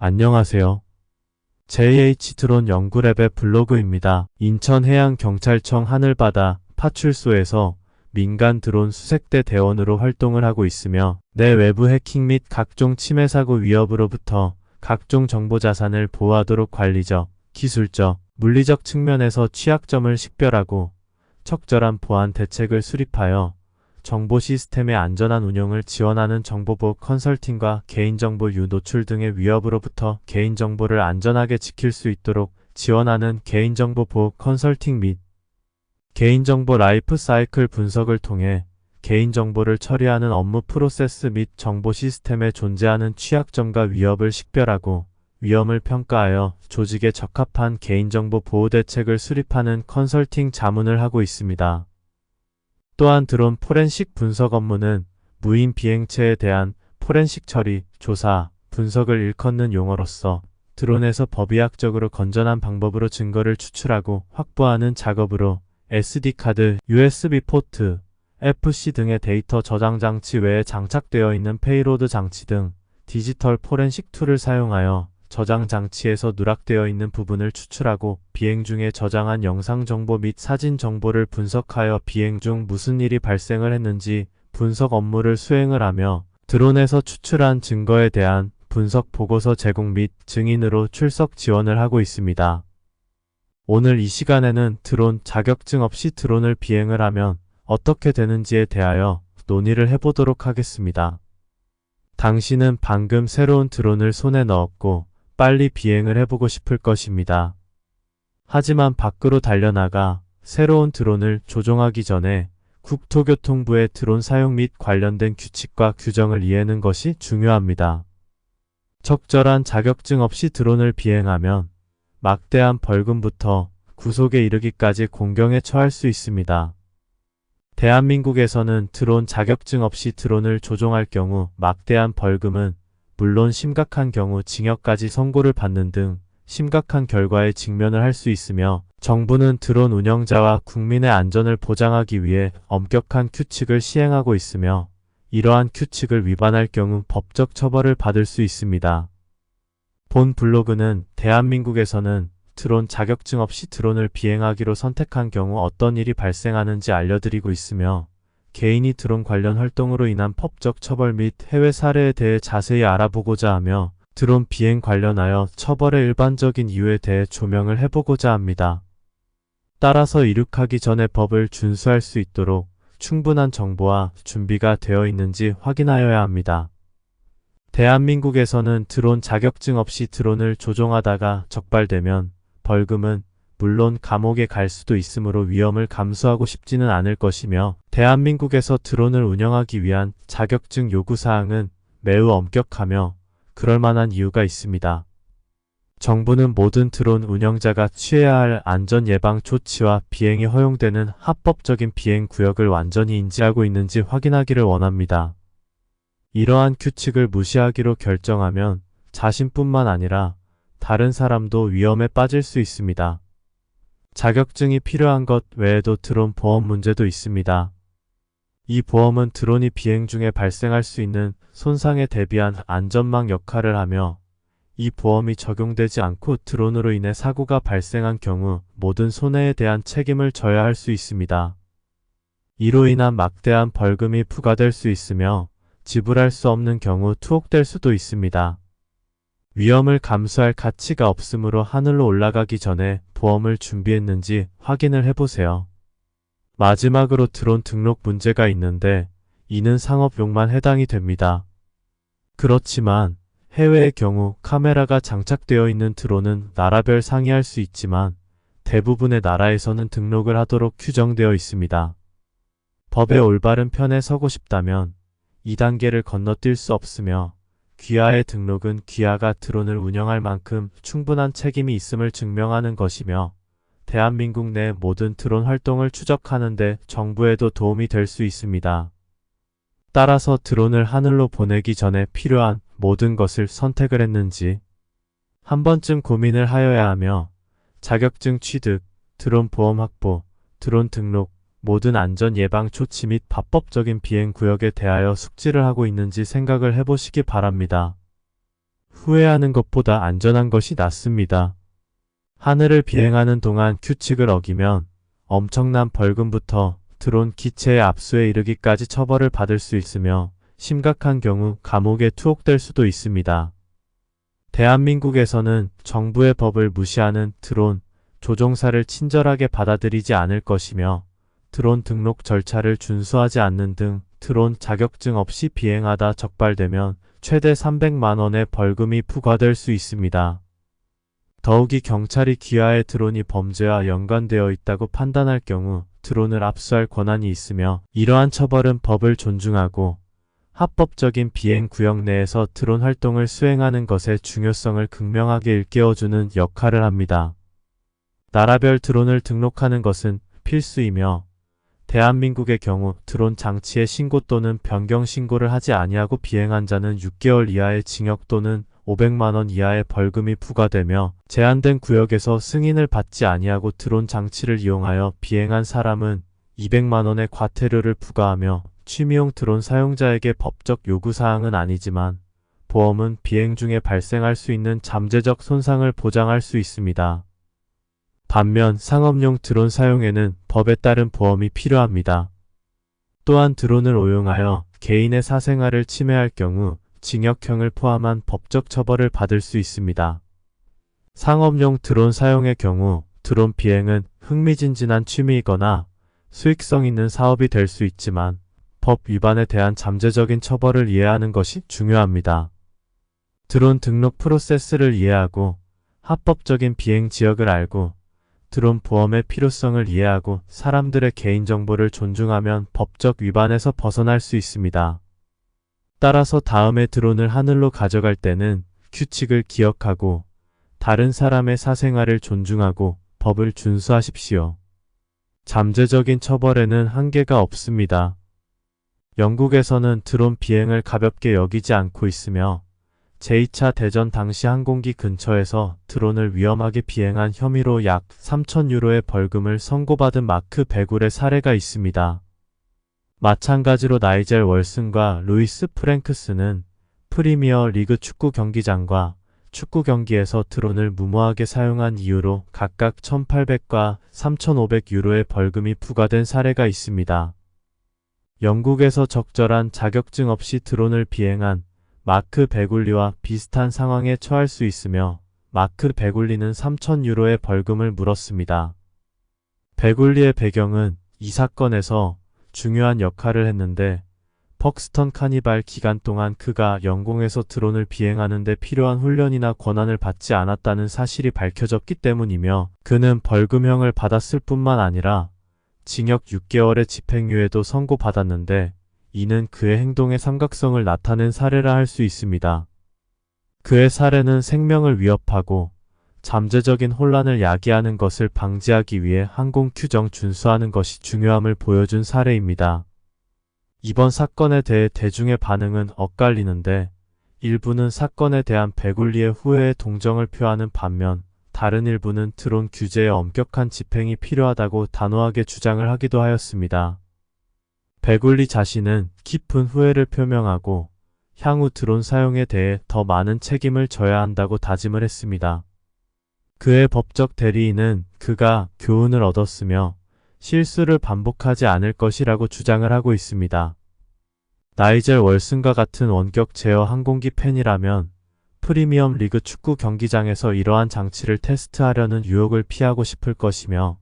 안녕하세요. JH 드론 연구랩의 블로그입니다. 인천해양경찰청 하늘바다 파출소에서 민간 드론 수색대 대원으로 활동을 하고 있으며 내 외부 해킹 및 각종 침해 사고 위협으로부터 각종 정보 자산을 보호하도록 관리적, 기술적, 물리적 측면에서 취약점을 식별하고 적절한 보안 대책을 수립하여 정보 시스템의 안전한 운용을 지원하는 정보보호 컨설팅과 개인정보 유노출 등의 위협으로부터 개인정보를 안전하게 지킬 수 있도록 지원하는 개인정보 보호 컨설팅 및 개인정보 라이프 사이클 분석을 통해 개인정보를 처리하는 업무 프로세스 및 정보 시스템에 존재하는 취약점과 위협을 식별하고 위험을 평가하여 조직에 적합한 개인정보 보호 대책을 수립하는 컨설팅 자문을 하고 있습니다. 또한 드론 포렌식 분석 업무는 무인 비행체에 대한 포렌식 처리, 조사, 분석을 일컫는 용어로서 드론에서 법의학적으로 건전한 방법으로 증거를 추출하고 확보하는 작업으로 SD카드, USB 포트, FC 등의 데이터 저장 장치 외에 장착되어 있는 페이로드 장치 등 디지털 포렌식 툴을 사용하여 저장 장치에서 누락되어 있는 부분을 추출하고 비행 중에 저장한 영상 정보 및 사진 정보를 분석하여 비행 중 무슨 일이 발생을 했는지 분석 업무를 수행을 하며 드론에서 추출한 증거에 대한 분석 보고서 제공 및 증인으로 출석 지원을 하고 있습니다. 오늘 이 시간에는 드론 자격증 없이 드론을 비행을 하면 어떻게 되는지에 대하여 논의를 해보도록 하겠습니다. 당신은 방금 새로운 드론을 손에 넣었고 빨리 비행을 해보고 싶을 것입니다. 하지만 밖으로 달려나가 새로운 드론을 조종하기 전에 국토교통부의 드론 사용 및 관련된 규칙과 규정을 이해하는 것이 중요합니다. 적절한 자격증 없이 드론을 비행하면 막대한 벌금부터 구속에 이르기까지 공경에 처할 수 있습니다. 대한민국에서는 드론 자격증 없이 드론을 조종할 경우 막대한 벌금은 물론 심각한 경우 징역까지 선고를 받는 등 심각한 결과에 직면을 할 수 있으며 정부는 드론 운영자와 국민의 안전을 보장하기 위해 엄격한 규칙을 시행하고 있으며 이러한 규칙을 위반할 경우 법적 처벌을 받을 수 있습니다. 본 블로그는 대한민국에서는 드론 자격증 없이 드론을 비행하기로 선택한 경우 어떤 일이 발생하는지 알려드리고 있으며 개인이 드론 관련 활동으로 인한 법적 처벌 및 해외 사례에 대해 자세히 알아보고자 하며 드론 비행 관련하여 처벌의 일반적인 이유에 대해 조명을 해보고자 합니다. 따라서 이륙하기 전에 법을 준수할 수 있도록 충분한 정보와 준비가 되어 있는지 확인하여야 합니다. 대한민국에서는 드론 자격증 없이 드론을 조종하다가 적발되면 벌금은 물론 감옥에 갈 수도 있으므로 위험을 감수하고 싶지는 않을 것이며 대한민국에서 드론을 운영하기 위한 자격증 요구사항은 매우 엄격하며 그럴 만한 이유가 있습니다. 정부는 모든 드론 운영자가 취해야 할 안전 예방 조치와 비행이 허용되는 합법적인 비행 구역을 완전히 인지하고 있는지 확인하기를 원합니다. 이러한 규칙을 무시하기로 결정하면 자신뿐만 아니라 다른 사람도 위험에 빠질 수 있습니다. 자격증이 필요한 것 외에도 드론 보험 문제도 있습니다. 이 보험은 드론이 비행 중에 발생할 수 있는 손상에 대비한 안전망 역할을 하며 이 보험이 적용되지 않고 드론으로 인해 사고가 발생한 경우 모든 손해에 대한 책임을 져야 할 수 있습니다. 이로 인한 막대한 벌금이 부과될 수 있으며 지불할 수 없는 경우 투옥될 수도 있습니다. 위험을 감수할 가치가 없으므로 하늘로 올라가기 전에 보험을 준비했는지 확인을 해보세요. 마지막으로 드론 등록 문제가 있는데 이는 상업용만 해당이 됩니다. 그렇지만 해외의 경우 카메라가 장착되어 있는 드론은 나라별 상이할 수 있지만 대부분의 나라에서는 등록을 하도록 규정되어 있습니다. 법의 올바른 편에 서고 싶다면 2단계를 건너뛸 수 없으며 귀하의 등록은 귀하가 드론을 운영할 만큼 충분한 책임이 있음을 증명하는 것이며 대한민국 내 모든 드론 활동을 추적하는 데 정부에도 도움이 될 수 있습니다. 따라서 드론을 하늘로 보내기 전에 필요한 모든 것을 선택을 했는지 한 번쯤 고민을 하여야 하며 자격증 취득, 드론 보험 확보, 드론 등록, 모든 안전 예방 조치 및 합법적인 비행 구역에 대하여 숙지를 하고 있는지 생각을 해보시기 바랍니다. 후회하는 것보다 안전한 것이 낫습니다. 하늘을 비행하는 동안 규칙을 어기면 엄청난 벌금부터 드론 기체의 압수에 이르기까지 처벌을 받을 수 있으며 심각한 경우 감옥에 투옥될 수도 있습니다. 대한민국에서는 정부의 법을 무시하는 드론 조종사를 친절하게 받아들이지 않을 것이며 드론 등록 절차를 준수하지 않는 등 드론 자격증 없이 비행하다 적발되면 최대 300만 원의 벌금이 부과될 수 있습니다. 더욱이 경찰이 기아의 드론이 범죄와 연관되어 있다고 판단할 경우 드론을 압수할 권한이 있으며 이러한 처벌은 법을 존중하고 합법적인 비행 구역 내에서 드론 활동을 수행하는 것의 중요성을 극명하게 일깨워주는 역할을 합니다. 나라별 드론을 등록하는 것은 필수이며 대한민국의 경우 드론 장치의 신고 또는 변경 신고를 하지 아니하고 비행한 자는 6개월 이하의 징역 또는 500만 원 이하의 벌금이 부과되며 제한된 구역에서 승인을 받지 아니하고 드론 장치를 이용하여 비행한 사람은 200만 원의 과태료를 부과하며 취미용 드론 사용자에게 법적 요구사항은 아니지만 보험은 비행 중에 발생할 수 있는 잠재적 손상을 보장할 수 있습니다. 반면 상업용 드론 사용에는 법에 따른 보험이 필요합니다. 또한 드론을 오용하여 개인의 사생활을 침해할 경우 징역형을 포함한 법적 처벌을 받을 수 있습니다. 상업용 드론 사용의 경우 드론 비행은 흥미진진한 취미이거나 수익성 있는 사업이 될 수 있지만 법 위반에 대한 잠재적인 처벌을 이해하는 것이 중요합니다. 드론 등록 프로세스를 이해하고 합법적인 비행 지역을 알고 드론 보험의 필요성을 이해하고 사람들의 개인정보를 존중하면 법적 위반에서 벗어날 수 있습니다. 따라서 다음에 드론을 하늘로 가져갈 때는 규칙을 기억하고 다른 사람의 사생활을 존중하고 법을 준수하십시오. 잠재적인 처벌에는 한계가 없습니다. 영국에서는 드론 비행을 가볍게 여기지 않고 있으며 제2차 대전 당시 항공기 근처에서 드론을 위험하게 비행한 혐의로 약 3,000유로의 벌금을 선고받은 마크 베굴의 사례가 있습니다. 마찬가지로 나이젤 월슨과 루이스 프랭크스는 프리미어 리그 축구 경기장과 축구 경기에서 드론을 무모하게 사용한 이유로 각각 1,800과 3,500유로의 벌금이 부과된 사례가 있습니다. 영국에서 적절한 자격증 없이 드론을 비행한 마크 베굴리와 비슷한 상황에 처할 수 있으며 마크 베굴리는 3,000유로의 벌금을 물었습니다. 베굴리의 배경은 이 사건에서 중요한 역할을 했는데 퍽스턴 카니발 기간 동안 그가 영공에서 드론을 비행하는 데 필요한 훈련이나 권한을 받지 않았다는 사실이 밝혀졌기 때문이며 그는 벌금형을 받았을 뿐만 아니라 징역 6개월의 집행유예도 선고받았는데 이는 그의 행동의 삼각성을 나타낸 사례라 할 수 있습니다. 그의 사례는 생명을 위협하고 잠재적인 혼란을 야기하는 것을 방지하기 위해 항공 규정 준수하는 것이 중요함을 보여준 사례입니다. 이번 사건에 대해 대중의 반응은 엇갈리는데 일부는 사건에 대한 베굴리의 후회에 동정을 표하는 반면 다른 일부는 드론 규제의 엄격한 집행이 필요하다고 단호하게 주장을 하기도 하였습니다. 베굴리 자신은 깊은 후회를 표명하고 향후 드론 사용에 대해 더 많은 책임을 져야 한다고 다짐을 했습니다. 그의 법적 대리인은 그가 교훈을 얻었으며 실수를 반복하지 않을 것이라고 주장을 하고 있습니다. 나이젤 월슨과 같은 원격 제어 항공기 팬이라면 프리미엄 리그 축구 경기장에서 이러한 장치를 테스트하려는 유혹을 피하고 싶을 것이며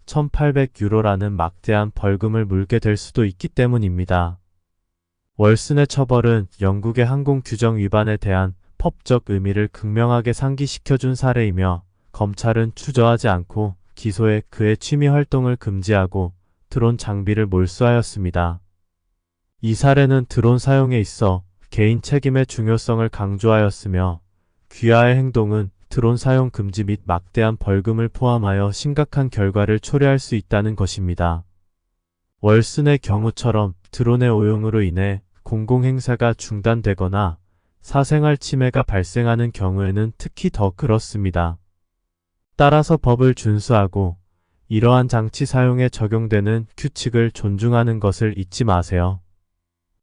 1,800유로라는 막대한 벌금을 물게 될 수도 있기 때문입니다. 월슨의 처벌은 영국의 항공 규정 위반에 대한 법적 의미를 극명하게 상기시켜준 사례이며 검찰은 추저하지 않고 기소해 그의 취미 활동을 금지하고 드론 장비를 몰수하였습니다. 이 사례는 드론 사용에 있어 개인 책임의 중요성을 강조하였으며 귀하의 행동은 드론 사용 금지 및 막대한 벌금을 포함하여 심각한 결과를 초래할 수 있다는 것입니다. 월슨의 경우처럼 드론의 오용으로 인해 공공행사가 중단되거나 사생활 침해가 발생하는 경우에는 특히 더 그렇습니다. 따라서 법을 준수하고 이러한 장치 사용에 적용되는 규칙을 존중하는 것을 잊지 마세요.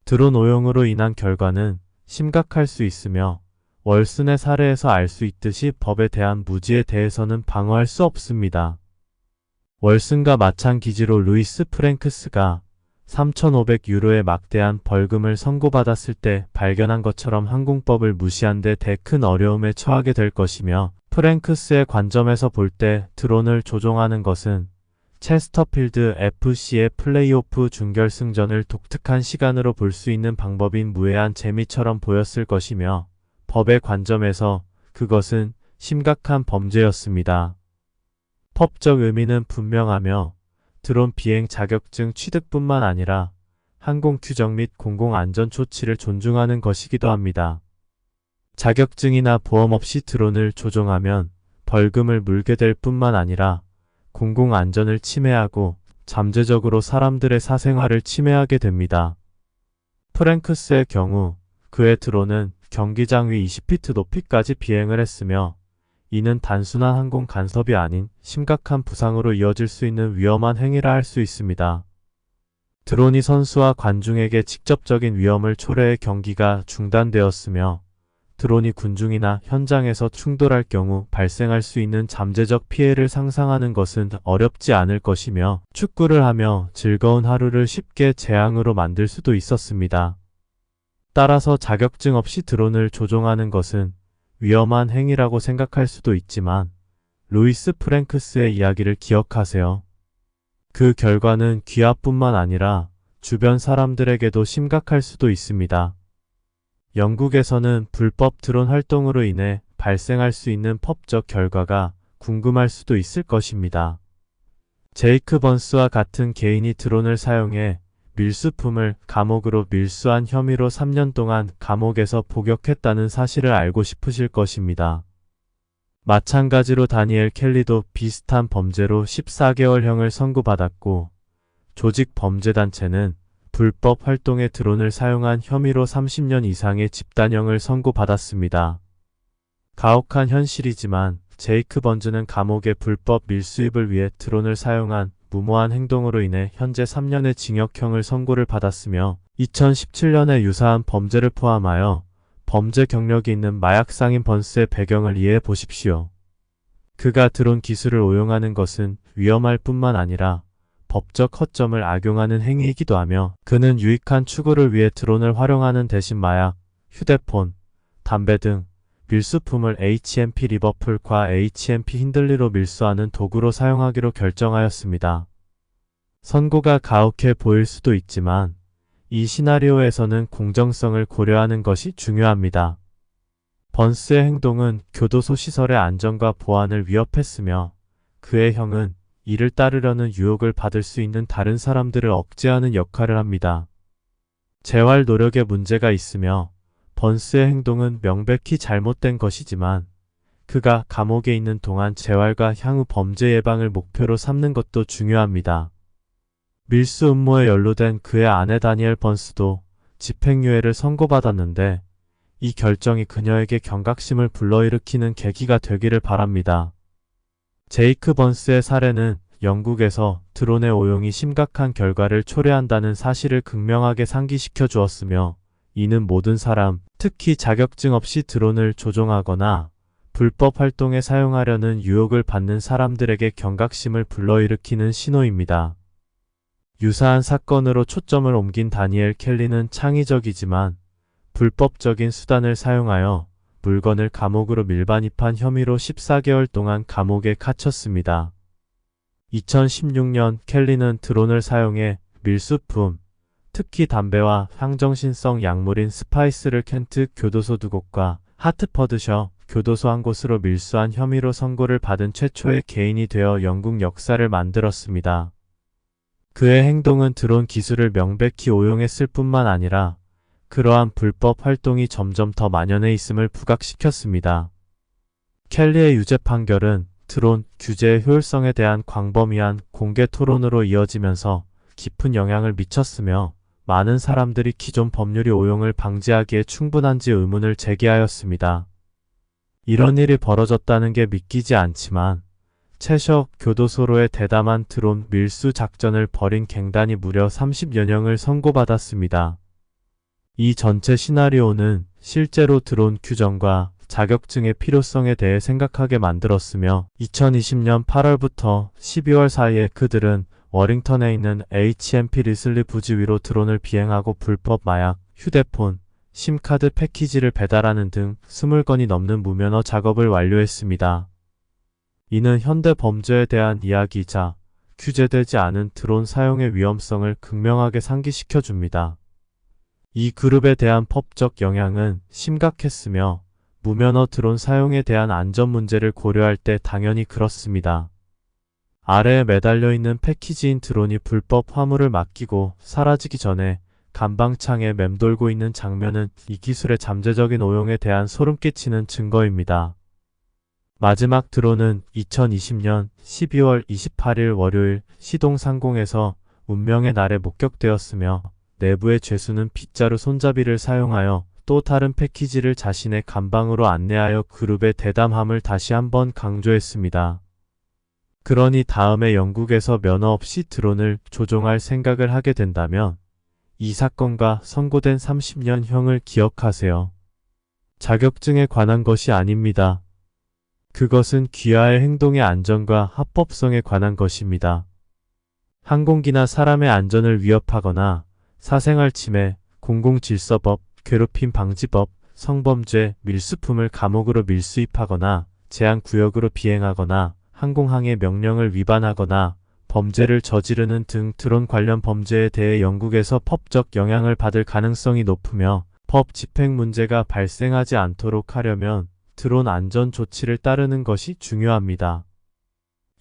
드론 오용으로 인한 결과는 심각할 수 있으며 월슨의 사례에서 알 수 있듯이 법에 대한 무지에 대해서는 방어할 수 없습니다. 월슨과 마찬가지로 루이스 프랭크스가 3,500유로의 막대한 벌금을 선고받았을 때 발견한 것처럼 항공법을 무시한 데 더 큰 어려움에 처하게 될 것이며, 프랭크스의 관점에서 볼 때 드론을 조종하는 것은 체스터필드 FC의 플레이오프 준결승전을 독특한 시간으로 볼 수 있는 방법인 무해한 재미처럼 보였을 것이며, 법의 관점에서 그것은 심각한 범죄였습니다. 법적 의미는 분명하며 드론 비행 자격증 취득뿐만 아니라 항공 규정 및 공공안전 조치를 존중하는 것이기도 합니다. 자격증이나 보험 없이 드론을 조종하면 벌금을 물게 될 뿐만 아니라 공공안전을 침해하고 잠재적으로 사람들의 사생활을 침해하게 됩니다. 프랭크스의 경우 그의 드론은 경기장 위 20피트 높이까지 비행을 했으며, 이는 단순한 항공 간섭이 아닌 심각한 부상으로 이어질 수 있는 위험한 행위라 할 수 있습니다. 드론이 선수와 관중에게 직접적인 위험을 초래해 경기가 중단되었으며, 드론이 군중이나 현장에서 충돌할 경우 발생할 수 있는 잠재적 피해를 상상하는 것은 어렵지 않을 것이며, 축구를 하며 즐거운 하루를 쉽게 재앙으로 만들 수도 있었습니다. 따라서 자격증 없이 드론을 조종하는 것은 위험한 행위라고 생각할 수도 있지만, 루이스 프랭크스의 이야기를 기억하세요. 그 결과는 귀하뿐만 아니라 주변 사람들에게도 심각할 수도 있습니다. 영국에서는 불법 드론 활동으로 인해 발생할 수 있는 법적 결과가 궁금할 수도 있을 것입니다. 제이크 번스와 같은 개인이 드론을 사용해 밀수품을 감옥으로 밀수한 혐의로 3년 동안 감옥에서 복역했다는 사실을 알고 싶으실 것입니다. 마찬가지로 다니엘 켈리도 비슷한 범죄로 14개월형을 선고받았고, 조직 범죄단체는 불법 활동에 드론을 사용한 혐의로 30년 이상의 집단형을 선고받았습니다. 가혹한 현실이지만 제이크 번즈는 감옥의 불법 밀수입을 위해 드론을 사용한 무모한 행동으로 인해 현재 3년의 징역형을 선고를 받았으며, 2017년에 유사한 범죄를 포함하여 범죄 경력이 있는 마약 상인 번스의 배경을 이해해 보십시오. 그가 드론 기술을 오용하는 것은 위험할 뿐만 아니라 법적 허점을 악용하는 행위이기도 하며, 그는 유익한 추구를 위해 드론을 활용하는 대신 마약, 휴대폰, 담배 등 밀수품을 HMP 리버풀과 HMP 힌들리로 밀수하는 도구로 사용하기로 결정하였습니다. 선고가 가혹해 보일 수도 있지만 이 시나리오에서는 공정성을 고려하는 것이 중요합니다. 번스의 행동은 교도소 시설의 안전과 보안을 위협했으며, 그의 형은 이를 따르려는 유혹을 받을 수 있는 다른 사람들을 억제하는 역할을 합니다. 재활 노력에 문제가 있으며 번스의 행동은 명백히 잘못된 것이지만, 그가 감옥에 있는 동안 재활과 향후 범죄 예방을 목표로 삼는 것도 중요합니다. 밀수 음모에 연루된 그의 아내 다니엘 번스도 집행유예를 선고받았는데, 이 결정이 그녀에게 경각심을 불러일으키는 계기가 되기를 바랍니다. 제이크 번스의 사례는 영국에서 드론의 오용이 심각한 결과를 초래한다는 사실을 극명하게 상기시켜 주었으며, 이는 모든 사람, 특히 자격증 없이 드론을 조종하거나 불법 활동에 사용하려는 유혹을 받는 사람들에게 경각심을 불러일으키는 신호입니다. 유사한 사건으로 초점을 옮긴 다니엘 켈리는 창의적이지만 불법적인 수단을 사용하여 물건을 감옥으로 밀반입한 혐의로 14개월 동안 감옥에 갇혔습니다. 2016년 켈리는 드론을 사용해 밀수품, 특히 담배와 향정신성 약물인 스파이스를 켄트 교도소 2곳과 하트퍼드셔 교도소 1곳으로 밀수한 혐의로 선고를 받은 최초의 개인이 되어 영국 역사를 만들었습니다. 그의 행동은 드론 기술을 명백히 오용했을 뿐만 아니라 그러한 불법 활동이 점점 더 만연해 있음을 부각시켰습니다. 켈리의 유죄 판결은 드론 규제의 효율성에 대한 광범위한 공개 토론으로 이어지면서 깊은 영향을 미쳤으며, 많은 사람들이 기존 법률이 오용을 방지하기에 충분한지 의문을 제기하였습니다. 이런 일이 벌어졌다는 게 믿기지 않지만, 채셔 교도소로의 대담한 드론 밀수 작전을 벌인 갱단이 무려 30여형을 선고받았습니다. 이 전체 시나리오는 실제로 드론 규정과 자격증의 필요성에 대해 생각하게 만들었으며 2020년 8월부터 12월 사이에 그들은 워링턴에 있는 HMP 리슬리 부지 위로 드론을 비행하고 불법 마약, 휴대폰, 심카드 패키지를 배달하는 등 20건이 넘는 무면허 작업을 완료했습니다. 이는 현대 범죄에 대한 이야기이자 규제되지 않은 드론 사용의 위험성을 극명하게 상기시켜 줍니다. 이 그룹에 대한 법적 영향은 심각했으며 무면허 드론 사용에 대한 안전 문제를 고려할 때 당연히 그렇습니다. 아래에 매달려 있는 패키지인 드론이 불법 화물을 맡기고 사라지기 전에 감방창에 맴돌고 있는 장면은 이 기술의 잠재적인 오용에 대한 소름 끼치는 증거입니다. 마지막 드론은 2020년 12월 28일 월요일 시동상공에서 운명의 날에 목격되었으며 내부의 죄수는 빗자루 손잡이를 사용하여 또 다른 패키지를 자신의 감방으로 안내하여 그룹의 대담함을 다시 한번 강조했습니다. 그러니 다음에 영국에서 면허 없이 드론을 조종할 생각을 하게 된다면 이 사건과 선고된 30년형을 기억하세요. 자격증에 관한 것이 아닙니다. 그것은 귀하의 행동의 안전과 합법성에 관한 것입니다. 항공기나 사람의 안전을 위협하거나 사생활 침해, 공공질서법, 괴롭힘 방지법, 성범죄, 밀수품을 감옥으로 밀수입하거나 제한구역으로 비행하거나 항공항해 명령을 위반하거나 범죄를 저지르는 등 드론 관련 범죄에 대해 영국에서 법적 영향을 받을 가능성이 높으며 법 집행 문제가 발생하지 않도록 하려면 드론 안전 조치를 따르는 것이 중요합니다.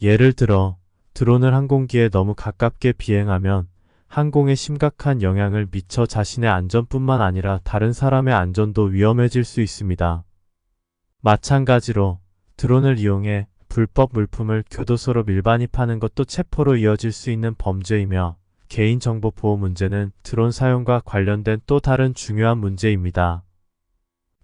예를 들어 드론을 항공기에 너무 가깝게 비행하면 항공에 심각한 영향을 미쳐 자신의 안전뿐만 아니라 다른 사람의 안전도 위험해질 수 있습니다. 마찬가지로 드론을 이용해 불법 물품을 교도소로 밀반입하는 것도 체포로 이어질 수 있는 범죄이며 개인정보 보호 문제는 드론 사용과 관련된 또 다른 중요한 문제입니다.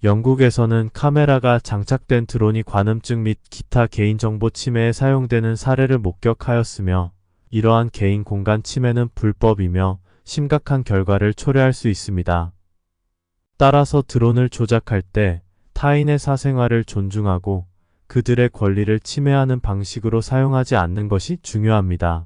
영국에서는 카메라가 장착된 드론이 관음증 및 기타 개인정보 침해에 사용되는 사례를 목격하였으며 이러한 개인 공간 침해는 불법이며 심각한 결과를 초래할 수 있습니다. 따라서 드론을 조작할 때 타인의 사생활을 존중하고 그들의 권리를 침해하는 방식으로 사용하지 않는 것이 중요합니다.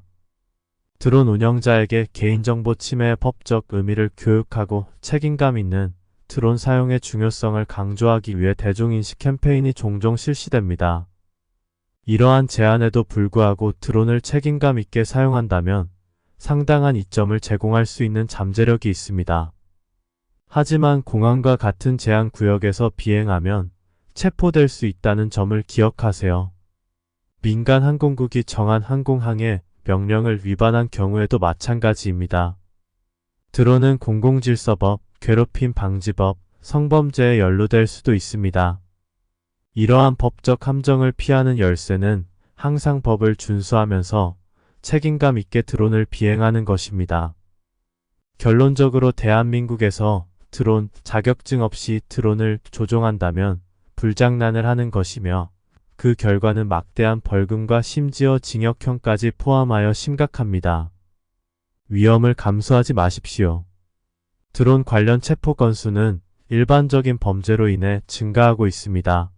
드론 운영자에게 개인정보 침해의 법적 의미를 교육하고 책임감 있는 드론 사용의 중요성을 강조하기 위해 대중인식 캠페인이 종종 실시됩니다. 이러한 제안에도 불구하고 드론을 책임감 있게 사용한다면 상당한 이점을 제공할 수 있는 잠재력이 있습니다. 하지만 공항과 같은 제한 구역에서 비행하면 체포될 수 있다는 점을 기억하세요. 민간 항공국이 정한 항공항해 명령을 위반한 경우에도 마찬가지입니다. 드론은 공공질서법, 괴롭힘 방지법, 성범죄에 연루될 수도 있습니다. 이러한 법적 함정을 피하는 열쇠는 항상 법을 준수하면서 책임감 있게 드론을 비행하는 것입니다. 결론적으로 대한민국에서 드론 자격증 없이 드론을 조종한다면 불장난을 하는 것이며 그 결과는 막대한 벌금과 심지어 징역형까지 포함하여 심각합니다. 위험을 감수하지 마십시오. 드론 관련 체포 건수는 일반적인 범죄로 인해 증가하고 있습니다.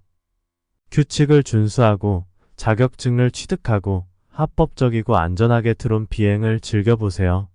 규칙을 준수하고 자격증을 취득하고 합법적이고 안전하게 드론 비행을 즐겨보세요.